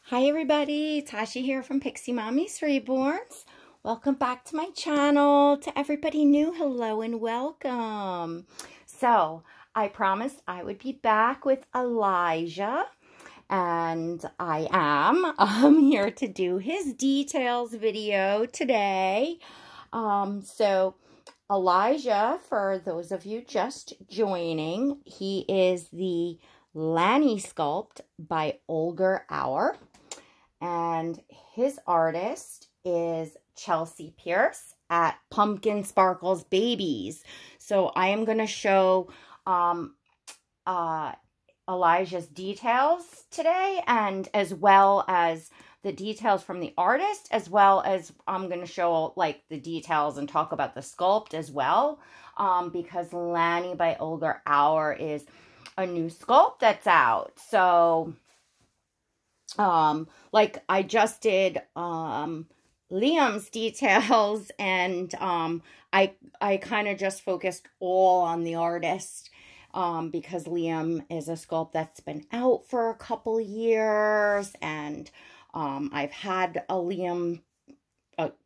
Hi everybody, Tasha here from Pixie Mommy's Reborns. Welcome back to my channel. To everybody new, hello and welcome. So, I promised I would be back with Elijah, and I am. I'm here to do his details video today. So, Elijah, for those of you just joining, he is the Lanny sculpt by Olger Auer. And his artist is Peirce at Pumkin Sparkles Babies. So I am going to show Elijah's details today, and as well as the details from the artist, as well as I'm going to show like the details and talk about the sculpt as well, because Lanny by Olger Auer is a new sculpt that's out. So like I just did Liam's details, and I kind of just focused all on the artist, because Liam is a sculpt that's been out for a couple years, and I've had a Liam,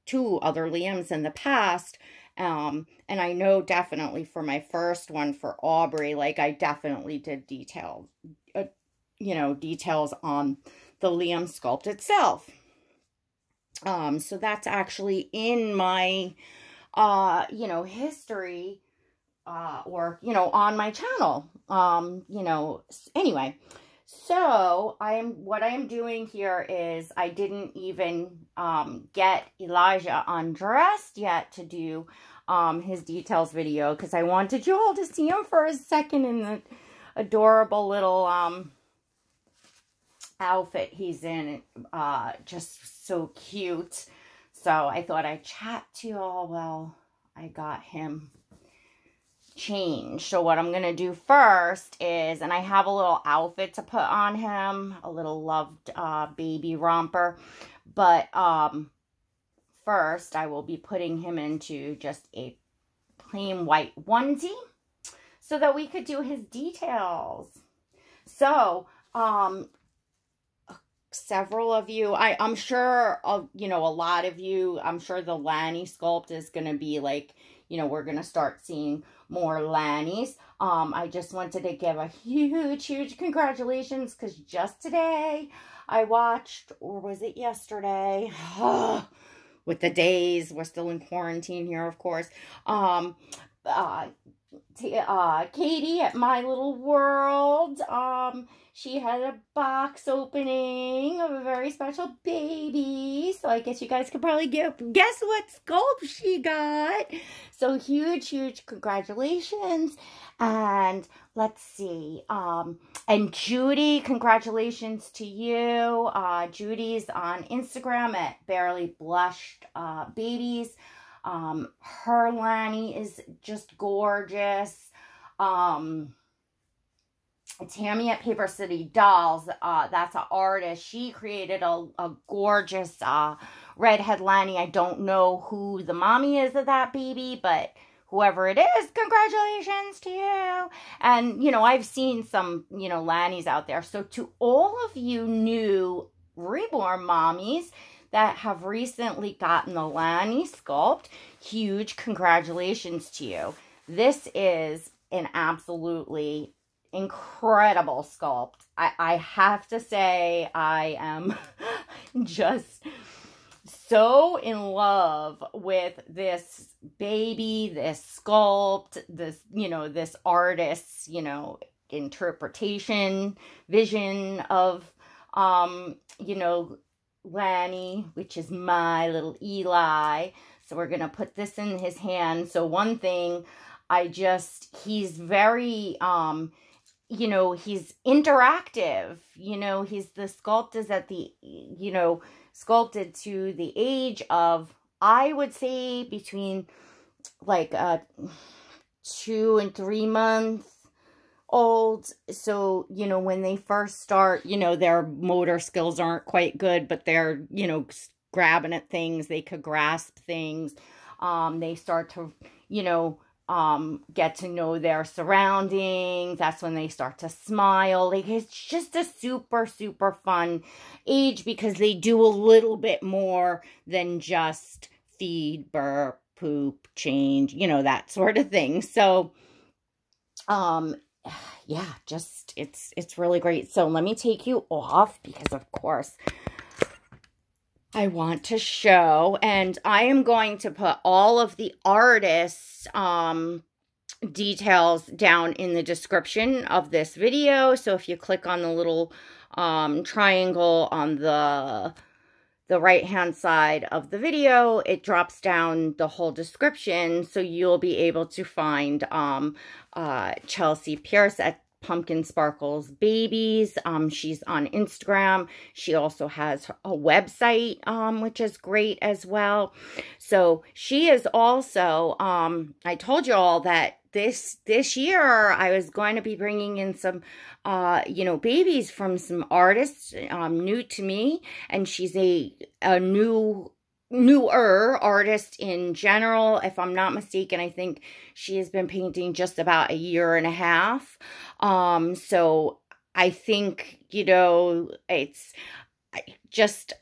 two other Liams in the past, and I know definitely for my first one for Aubrey, like I definitely did details, details on the Liam sculpt itself. So that's actually in my, history, or, on my channel, anyway. So what I am doing here is I didn't even, get Elijah undressed yet to do, his details video, because I wanted you all to see him for a second in the adorable little, outfit he's in, just so cute. So I thought I'd chat to you all while I got him changed. So what I'm gonna do first is, and I have a little outfit to put on him, a little loved baby romper, but first I will be putting him into just a plain white onesie so that we could do his details. So several of you, I'm sure, a lot of you, I'm sure the Lanny sculpt is going to be like, we're going to start seeing more Lannys. I just wanted to give a huge congratulations, because just today I watched, or was it yesterday? With the days, we're still in quarantine here, of course. Katie at My Little World, she had a box opening of a very special baby. So I guess you guys could probably guess what sculpt she got. So huge congratulations. And let's see. And Judy, congratulations to you. Judy's on Instagram at Barely Blushed Babies. Her Lanny is just gorgeous. Tammy at Paper City Dolls, that's an artist. She created a gorgeous redhead Lanny. I don't know who the mommy is of that baby, but whoever it is, congratulations to you. And, I've seen some, Lannys out there. So to all of you new reborn mommies that have recently gotten the Lanny sculpt, huge congratulations to you. This is an absolutely incredible sculpt. I have to say, I am just so in love with this baby, this sculpt, this, this artist's, interpretation, vision of, Lanny, which is my little Eli. So we're going to put this in his hand. So one thing, he's very, he's interactive, he's the sculpt is at the, sculpted to the age of, I would say between like 2 and 3 months old. So, when they first start, their motor skills aren't quite good, but they're, grabbing at things, they could grasp things. They start to, get to know their surroundings. That's when they start to smile. Like, it's just a super, super fun age because they do a little bit more than just feed, burp, poop, change, you know, that sort of thing. So, yeah, just, it's really great. So let me take you off because, of course, I want to show, and I am going to put all of the artists' details down in the description of this video. So if you click on the little triangle on the right-hand side of the video, it drops down the whole description, so you'll be able to find Chelsea Peirce at Pumpkin Sparkles Babies. She's on Instagram. She also has a website, which is great as well. So she is also, I told you all that this year I was going to be bringing in some, you know, babies from some artists, new to me, and she's a newer artist in general. If I'm not mistaken, I think she has been painting just about a year and a half. So I think, you know,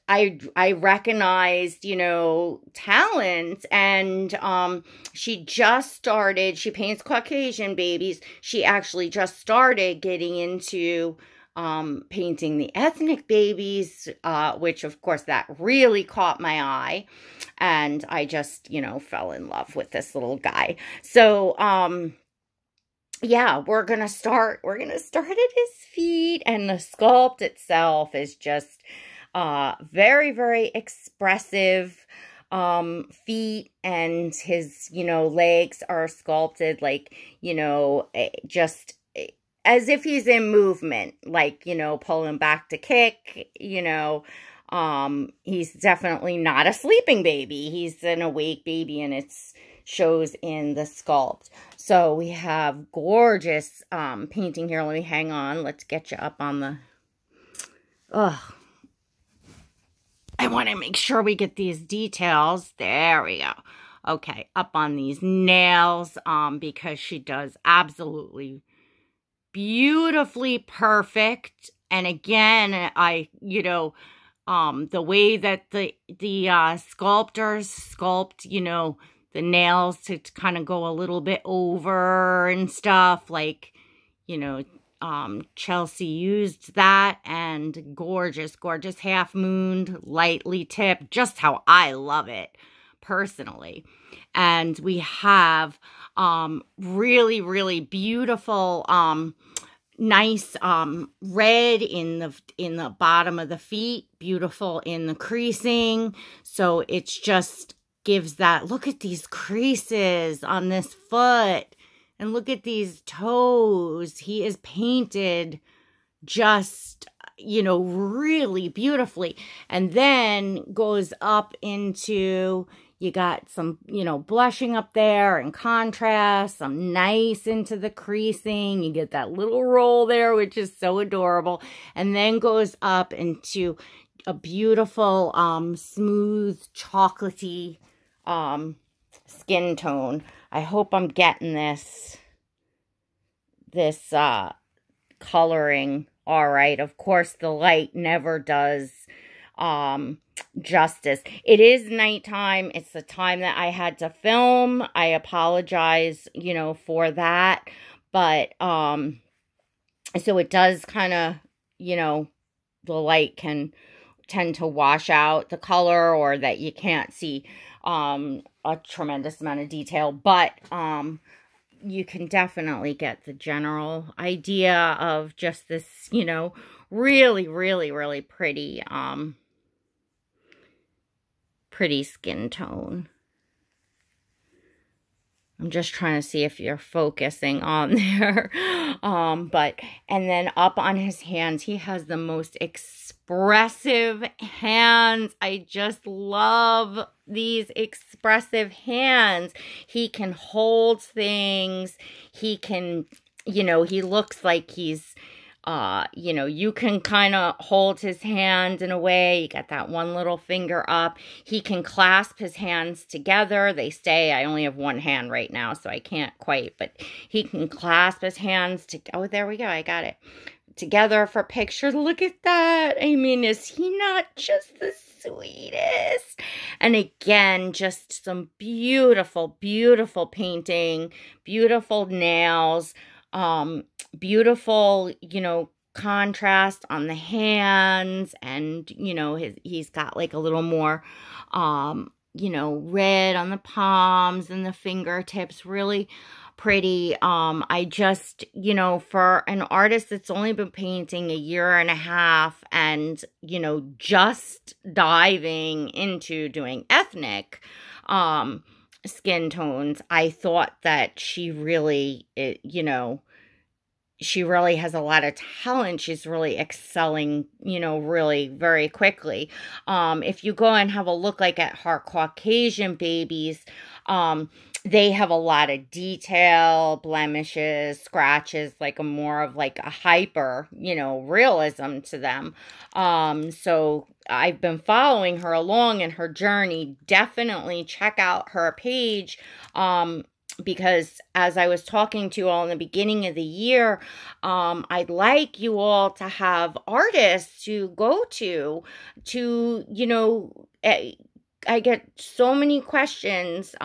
I recognized, you know, talent, and she paints Caucasian babies. She actually just started getting into painting the ethnic babies, which of course that really caught my eye, and I just, you know, fell in love with this little guy. So, yeah, we're gonna start at his feet, and the sculpt itself is just, very, very expressive, feet, and his, you know, legs are sculpted like, you know, just as if he's in movement, like, you know, pulling back to kick, you know. He's definitely not a sleeping baby. He's an awake baby, and it shows in the sculpt. So we have gorgeous painting here. Let me hang on. Let's get you up on the... I want to make sure we get these details. There we go. Okay, up on these nails, because she does absolutely beautifully perfect. And again, you know, the way that the sculptors sculpt, you know, the nails to kind of go a little bit over and stuff, like, you know, Chelsea used that, and gorgeous, gorgeous half-mooned, lightly tipped, just how I love it personally. And we have really, really beautiful, nice red in the bottom of the feet, beautiful in the creasing. So it's just gives that, look at these creases on this foot, and look at these toes. He is painted just, you know, really beautifully. And then goes up into, you got some, you know, blushing up there and contrast, some nice into the creasing. You get that little roll there, which is so adorable. And then goes up into a beautiful, smooth, chocolatey, skin tone. I hope I'm getting this coloring all right. Of course, the light never does justice. It is nighttime. It's the time that I had to film. I apologize, you know, for that. But, so it does kind of, you know, the light can tend to wash out the color, or that you can't see, a tremendous amount of detail. But, you can definitely get the general idea of just this, you know, really, really, really pretty, pretty skin tone. I'm just trying to see if you're focusing on there. And then up on his hands, he has the most expressive hands. I just love these expressive hands. He can hold things. He can, you know, he looks like he's, You know, you can kind of hold his hand in a way. You got that one little finger up. He can clasp his hands together. They stay. I only have one hand right now, so I can't quite, but he can clasp his hands to, oh, there we go. I got it. Together for pictures. Look at that. I mean, is he not just the sweetest? And again, just some beautiful, beautiful painting, beautiful nails, beautiful, you know, contrast on the hands, and, you know, he's got like a little more, you know, red on the palms and the fingertips. Really pretty. I just, you know, for an artist that's only been painting a year and a half and, you know, just diving into doing ethnic, skin tones, I thought that she really, you know, she really has a lot of talent. She's really excelling, you know, really very quickly. If you go and have a look like at her Caucasian babies, they have a lot of detail, blemishes, scratches, like a more of like a hyper, you know, realism to them. So I've been following her along in her journey. Definitely check out her page. Because as I was talking to you all in the beginning of the year, I'd like you all to have artists to go to, you know, I get so many questions,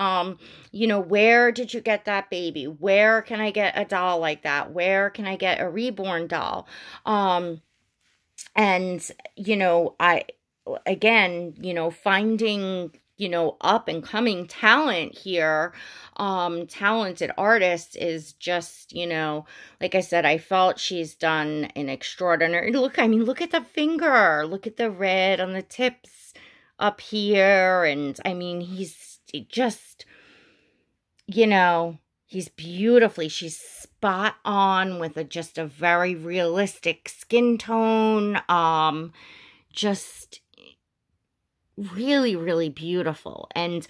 you know, where did you get that baby? Where can I get a doll like that? Where can I get a reborn doll? And, you know, again, you know, finding, you know, up and coming talent here, talented artists is just, you know, like I said, I felt she's done an extraordinary, look, I mean, look at the finger, look at the red on the tips up here. And I mean, he's just, you know, he's beautifully, she's spot on with just a very realistic skin tone. Just really, really beautiful. And,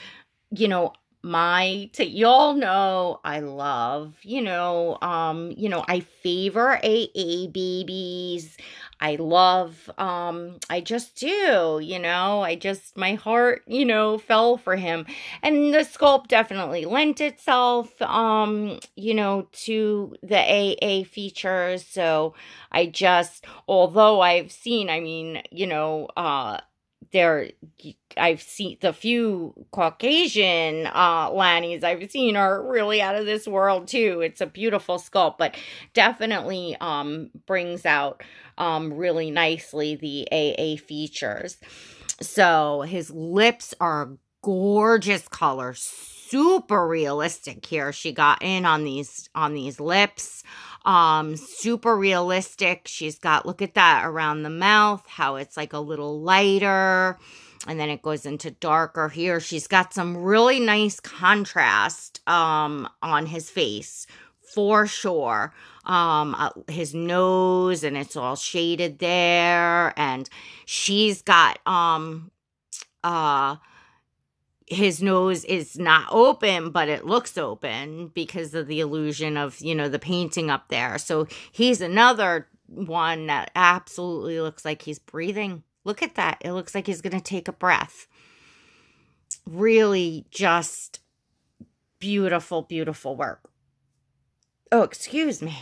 you know, y'all know I love, you know, I favor AA babies. I love, I just do, you know, my heart, you know, fell for him. And the sculpt definitely lent itself, you know, to the AA features. So although I've seen, I mean, you know, I've seen the few Caucasian Lannys I've seen are really out of this world too. It's a beautiful sculpt, but definitely brings out really nicely the AA features. So his lips are gorgeous color, super realistic here. She got in on these lips. Super realistic. She's got, look at that around the mouth, how it's like a little lighter, and then it goes into darker here. She's got some really nice contrast, on his face, for sure. His nose, and it's all shaded there, and she's got, his nose is not open, but it looks open because of the illusion of, you know, the painting up there. So he's another one that absolutely looks like he's breathing. Look at that. It looks like he's going to take a breath. Really just beautiful, beautiful work. Oh, excuse me.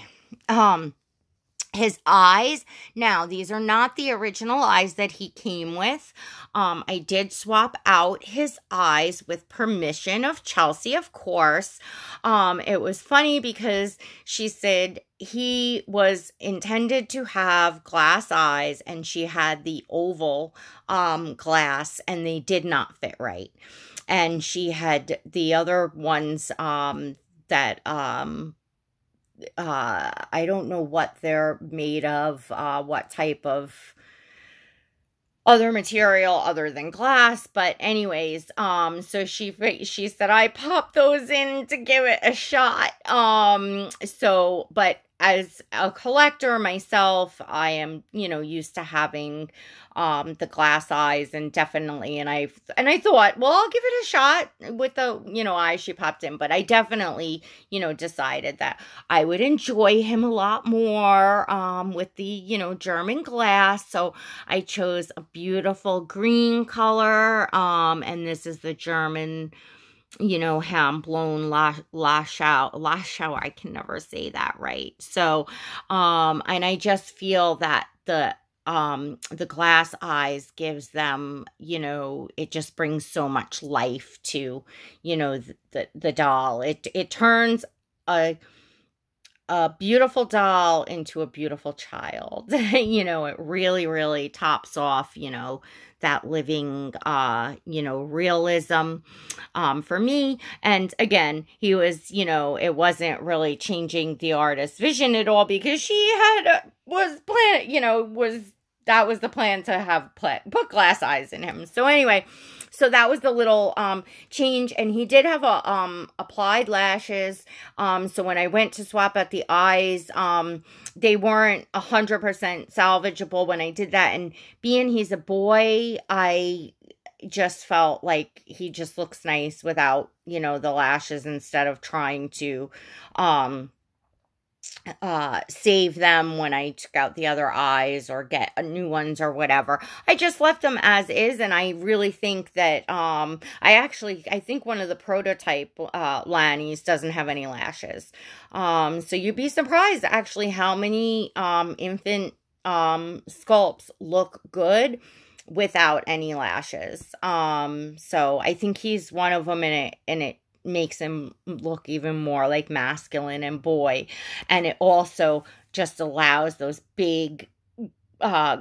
His eyes, now these are not the original eyes that he came with. I did swap out his eyes with permission of Chelsea, of course. It was funny because she said he was intended to have glass eyes and she had the oval glass, and they did not fit right. And she had the other ones that I don't know what they're made of, what type of other material other than glass, but anyways, so she said I popped those in to give it a shot. So, but as a collector myself, I am, used to having the glass eyes, and definitely, and I thought, well, I'll give it a shot with the, eyes she popped in, but I definitely, decided that I would enjoy him a lot more with the, German glass. So I chose a beautiful green color, and this is the German, hand blown Laschau. I can never say that right. So, and I just feel that the glass eyes gives them, it just brings so much life to, the doll. It turns a beautiful doll into a beautiful child. It really, really tops off, that living, realism, for me. And again, he was, it wasn't really changing the artist's vision at all, because she was the plan to have put glass eyes in him. So anyway, so that was the little change, and he did have a applied lashes. So when I went to swap out the eyes, they weren't 100% salvageable when I did that. And being he's a boy, I just felt like he just looks nice without, the lashes, instead of trying to save them when I took out the other eyes or get new ones or whatever. I just left them as is, and I really think that I think one of the prototype Lanny's doesn't have any lashes. So you'd be surprised actually how many infant sculpts look good without any lashes. So I think he's one of them, and it makes him look even more like masculine and boy. And it also just allows those big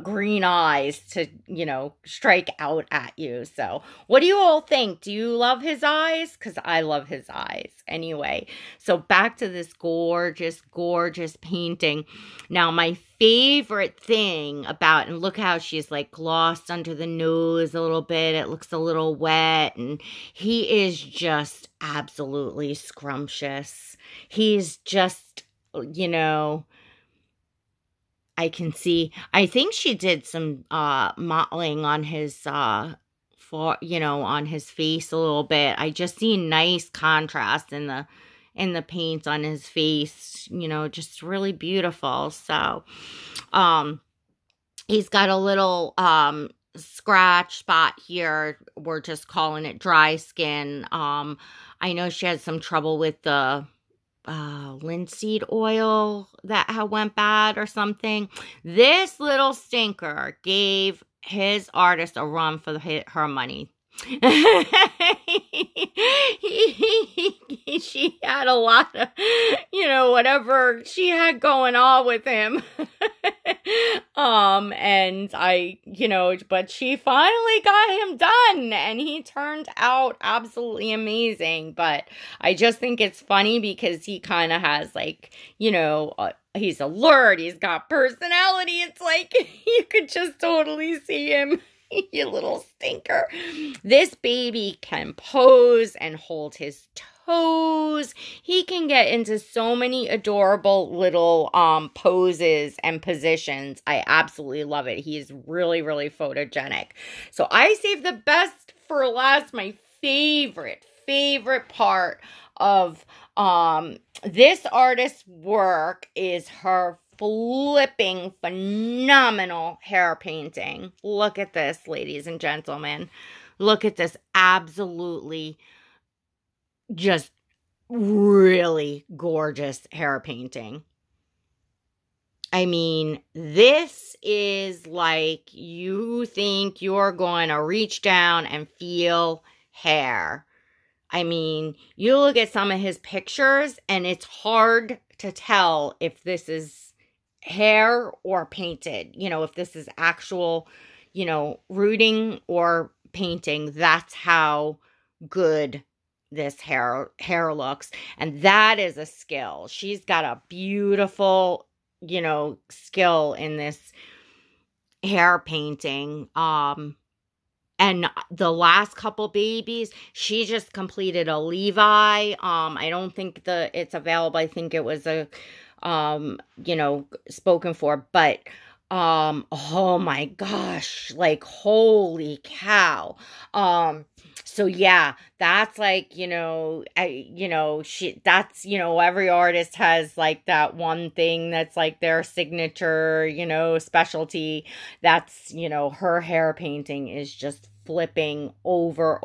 green eyes to, strike out at you. So what do you all think? Do you love his eyes? Because I love his eyes. Anyway, so back to this gorgeous, gorgeous painting. Now, my favorite thing about, and look how she's like glossed under the nose a little bit. It looks a little wet, and he is just absolutely scrumptious. He's just, I can see, I think she did some mottling on his on his face a little bit. I just see nice contrast in the paint on his face, just really beautiful. So he's got a little scratch spot here. We're just calling it dry skin. I know she had some trouble with the linseed oil that went bad or something. This little stinker gave his artist a run for her money. She had a lot of, whatever she had going on with him. And but she finally got him done, and he turned out absolutely amazing. But I just think it's funny because he kind of has he's alert, he's got personality. It's like you could just totally see him. You little stinker. This baby can pose and hold his toes. He can get into so many adorable little poses and positions. I absolutely love it. He is really, really photogenic. So I saved the best for last. My favorite part of this artist's work is her flipping phenomenal hair painting. Look at this, ladies and gentlemen. Look at this absolutely just really gorgeous hair painting. I mean, this is like you think you're going to reach down and feel hair. I mean, you look at some of his pictures and it's hard to tell if this is hair or painted, if this is actual, rooting or painting. That's how good this hair looks. And that is a skill. She's got a beautiful, skill in this hair painting. And the last couple babies, she just completed a Levi. I don't think it's available. I think it was a you know, spoken for, but oh my gosh, like holy cow. So yeah, that's like, you know, that's, you know, every artist has like that one thing that's like their signature, you know, specialty. That's, you know, her hair painting is just flipping over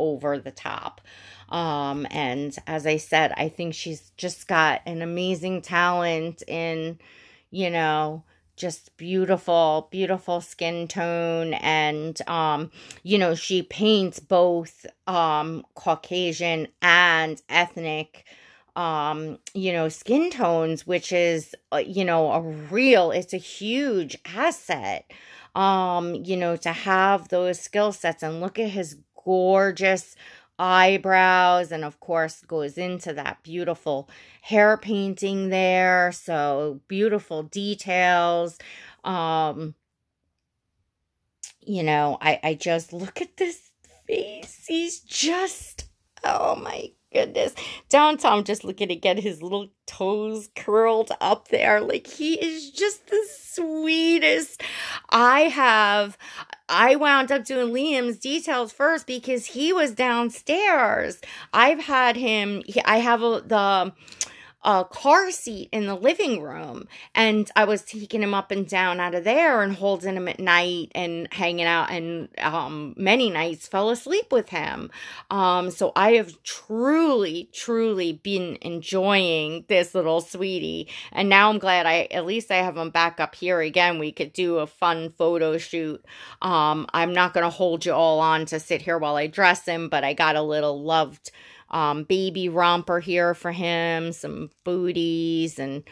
the top. And as I said, I think she's just got an amazing talent in, you know, just beautiful skin tone. And you know, she paints both Caucasian and ethnic you know, skin tones, which is you know, it's a huge asset, you know, to have those skill sets. And look at his gorgeous eyebrows, and of course goes into that beautiful hair painting there. So beautiful details. You know, I just look at this face. He's just, oh my goodness. Downtown, I'm just looking to get his little toes curled up there. Like, he is just the sweetest. I wound up doing Liam's details first because he was downstairs. I've had him, I have the car seat in the living room, and I was taking him up and down out of there and holding him at night and hanging out, and many nights fell asleep with him. So I have truly been enjoying this little sweetie, and now I'm glad at least I have him back up here again. We could do a fun photo shoot. I'm not going to hold you all on to sit here while I dress him, but I got a little loved baby romper here for him, some booties, and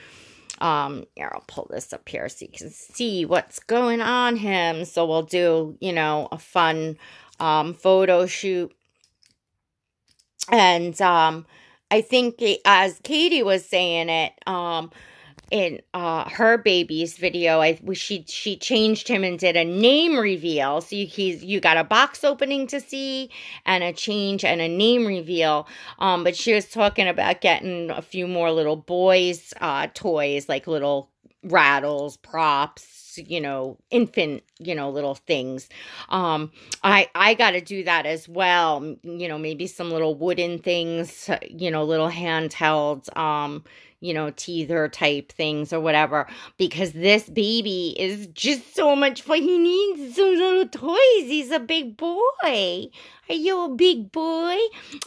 here, I'll pull this up here so you can see what's going on him. So we'll do, you know, a fun photo shoot. And I think, as Katie was saying it, in her baby's video, she changed him and did a name reveal. So you got a box opening to see, and a change and a name reveal. But she was talking about getting a few more little boys toys, like little rattles, props, you know, infant, you know, little things. I got to do that as well. You know, maybe some little wooden things, you know, little handheld, you know, teether type things or whatever, because this baby is just so much fun. He needs some little toys. He's a big boy. Are you a big boy?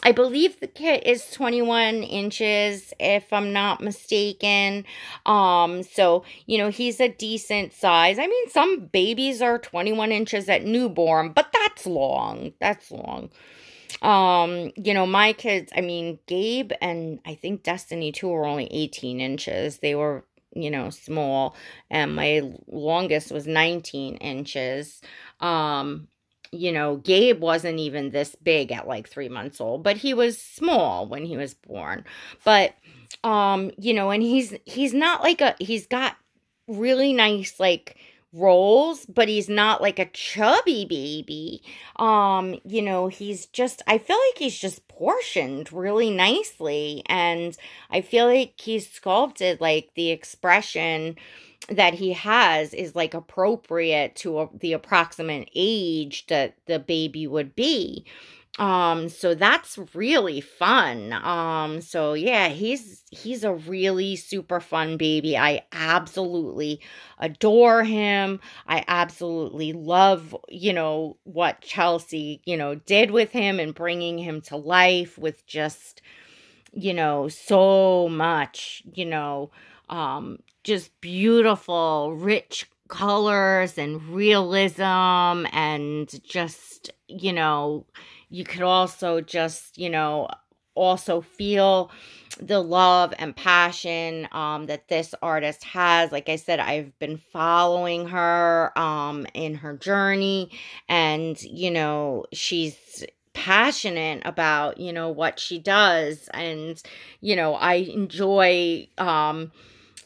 I believe the kit is 21 inches, if I'm not mistaken. So, you know, he's a decent size. I mean, some babies are 21 inches at newborn, but that's long. That's long. You know, my kids, I mean, Gabe and I think Destiny too were only 18 inches. They were, you know, small, and my longest was 19 inches. You know, Gabe wasn't even this big at like 3 months old, but he was small when he was born. But, you know, and he's not like he's got really nice, like, rolls, but he's not like a chubby baby. You know, he's just, I feel like he's just portioned really nicely, and I feel like he's sculpted, like the expression that he has is like appropriate to the approximate age that the baby would be. So that's really fun. So yeah, he's a really super fun baby. I absolutely adore him. I absolutely love, you know, what Chelsea, you know, did with him and bringing him to life with just, you know, so much, you know, just beautiful, rich colors and realism, and just, you know, you could also just, you know, also feel the love and passion that this artist has. Like I said, I've been following her in her journey, and, you know, she's passionate about, you know, what she does. And, you know, I enjoy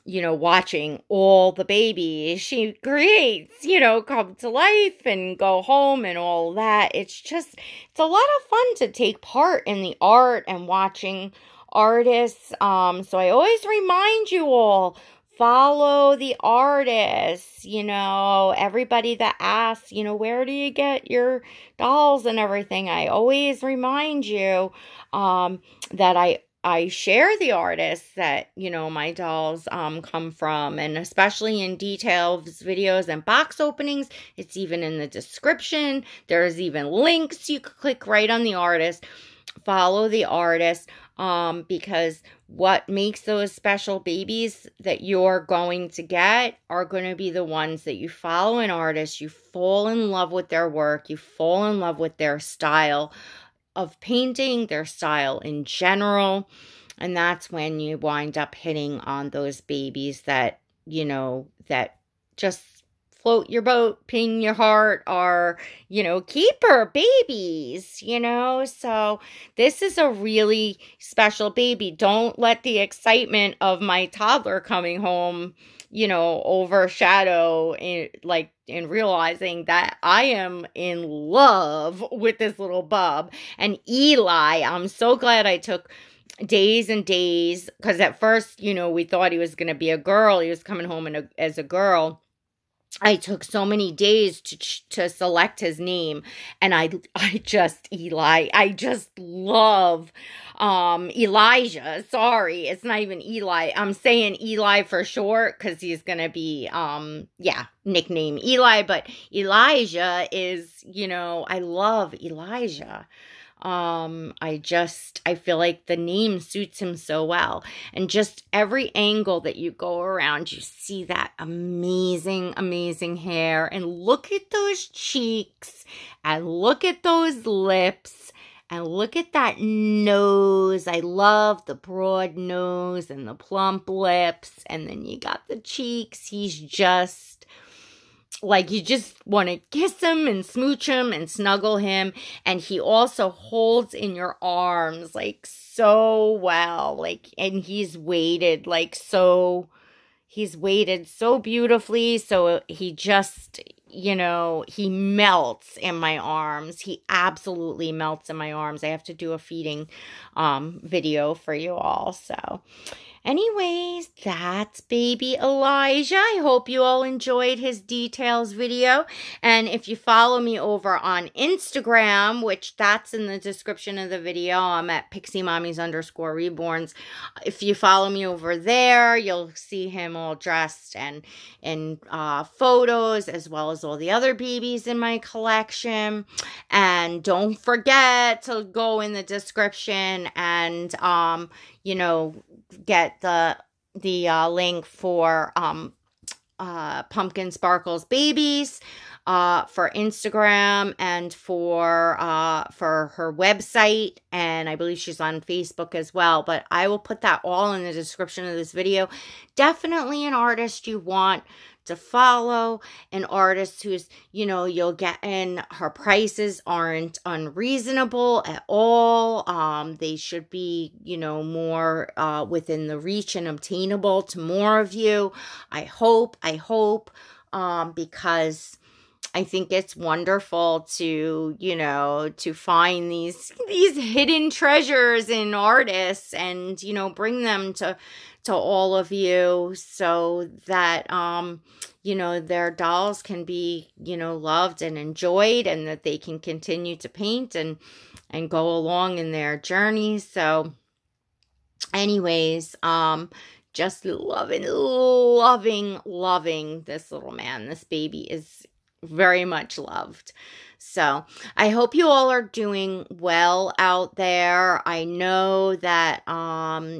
you know, watching all the babies she creates, you know, come to life and go home and all that. It's a lot of fun to take part in the art and watching artists. So I always remind you all, follow the artists, you know, everybody that asks, you know, where do you get your dolls and everything? I always remind you that I share the artists that, you know, my dolls come from, and especially in details, videos, and box openings. It's even in the description. There's even links. You could click right on the artist, follow the artist, because what makes those special babies that you're going to get are going to be the ones that you follow an artist, you fall in love with their work, you fall in love with their style of painting, their style in general, and that's when you wind up hitting on those babies that, you know, that just float your boat, ping your heart, are, you know, keeper babies, you know. So this is a really special baby. Don't let the excitement of my toddler coming home, you know, overshadow in realizing that I am in love with this little bub. And Eli, I'm so glad I took days and days, because at first, you know, we thought he was going to be a girl. He was coming home as a girl. I took so many days to select his name, and I just love Elijah. Sorry, it's not even Eli. I'm saying Eli for short because he's gonna be nickname Eli, but Elijah is, you know, I love Elijah. I feel like the name suits him so well. And just every angle that you go around, you see that amazing, amazing hair. And look at those cheeks, and look at those lips, and look at that nose. I love the broad nose and the plump lips. And then you got the cheeks. He's just like, you just want to kiss him and smooch him and snuggle him. And he also holds in your arms like so well, like, and he's weighted so beautifully. So he just, you know, he melts in my arms. He absolutely melts in my arms. I have to do a feeding video for you all. So anyways, that's baby Elijah. I hope you all enjoyed his details video. And if you follow me over on Instagram, which that's in the description of the video, I'm at PixieMommies_reborns. If you follow me over there, you'll see him all dressed and in photos, as well as all the other babies in my collection. And don't forget to go in the description and, you know, get the link for Pumpkin Sparkles Babies for Instagram, and for her website, and I believe she's on Facebook as well. But I will put that all in the description of this video. Definitely an artist you want to follow, an artist who's, you know, you'll get in. Her prices aren't unreasonable at all. They should be, you know, more within the reach and obtainable to more of you. I hope, because I think it's wonderful to, you know, to find these hidden treasures in artists, and, you know, bring them to all of you, so that, you know, their dolls can be, you know, loved and enjoyed, and that they can continue to paint and go along in their journey. So anyways, just loving this little man. This baby is very much loved. So I hope you all are doing well out there. I know that,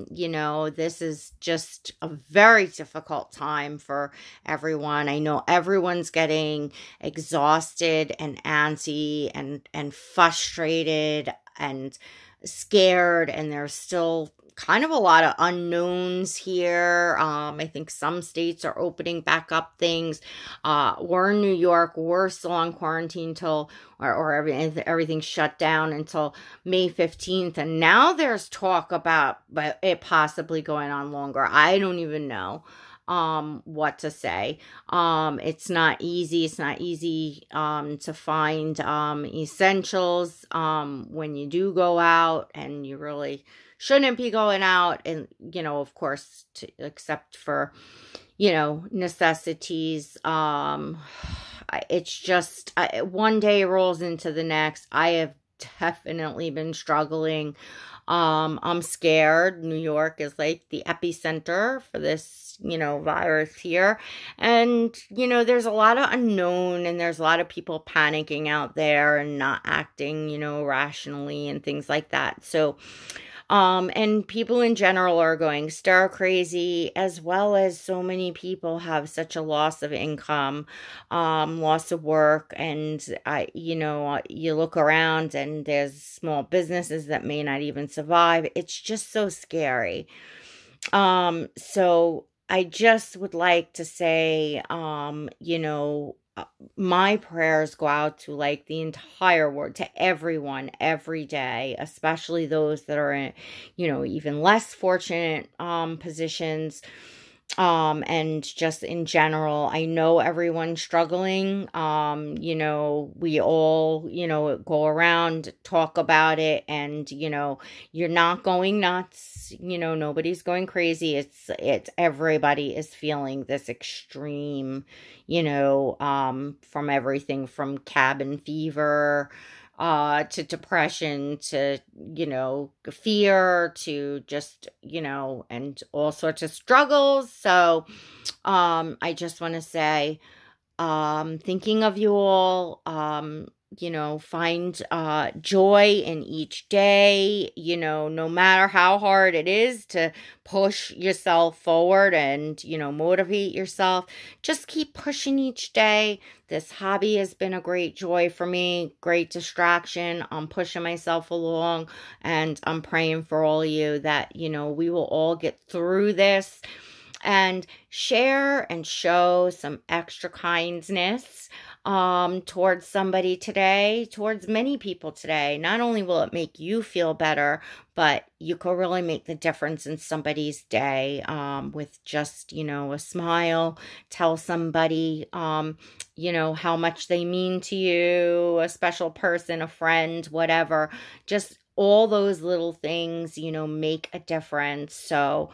you know, this is just a very difficult time for everyone. I know everyone's getting exhausted and antsy and frustrated and scared, and there's still kind of a lot of unknowns here. I think some states are opening back up things. We're in New York. We're still on quarantine till, or everything's shut down until May 15th. And now there's talk about it possibly going on longer. I don't even know what to say. It's not easy. It's not easy to find essentials when you do go out, and you really shouldn't be going out. And, you know, of course, except for, you know, necessities. It's just, one day rolls into the next. I have definitely been struggling. I'm scared. New York is like the epicenter for this, you know, virus here. And, you know, there's a lot of unknown, and there's a lot of people panicking out there and not acting, you know, rationally and things like that. So, and people in general are going stir crazy, as well as so many people have such a loss of income, loss of work. And you know, you look around and there's small businesses that may not even survive. It's just so scary. So I just would like to say, you know, my prayers go out to like the entire world, to everyone every day, especially those that are in, you know, even less fortunate positions. And just in general, I know everyone's struggling. You know, we all, you know, go around, talk about it, and, you know, you're not going nuts. You know, nobody's going crazy. It's everybody is feeling this extreme, you know, from everything from cabin fever, to depression, to, you know, fear, to just, you know, and all sorts of struggles. So, I just want to say, thinking of you all, you know, find, joy in each day, you know, no matter how hard it is to push yourself forward and, you know, motivate yourself. Just keep pushing each day. This hobby has been a great joy for me, great distraction. I'm pushing myself along, and I'm praying for all of you that, you know, we will all get through this, and share and show some extra kindness towards somebody today, towards many people today. Not only will it make you feel better, but you could really make the difference in somebody's day, with just, you know, a smile. Tell somebody, you know, how much they mean to you, a special person, a friend, whatever. Just all those little things, you know, make a difference. So,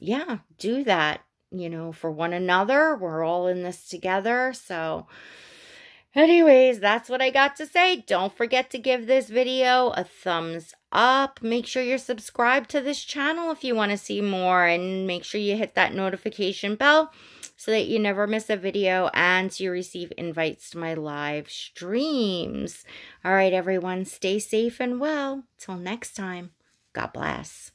yeah, do that, you know, for one another. We're all in this together. So anyways, that's what I got to say. Don't forget to give this video a thumbs up. Make sure you're subscribed to this channel if you want to see more, and make sure you hit that notification bell so that you never miss a video and you receive invites to my live streams. All right, everyone, stay safe and well. Till next time, God bless.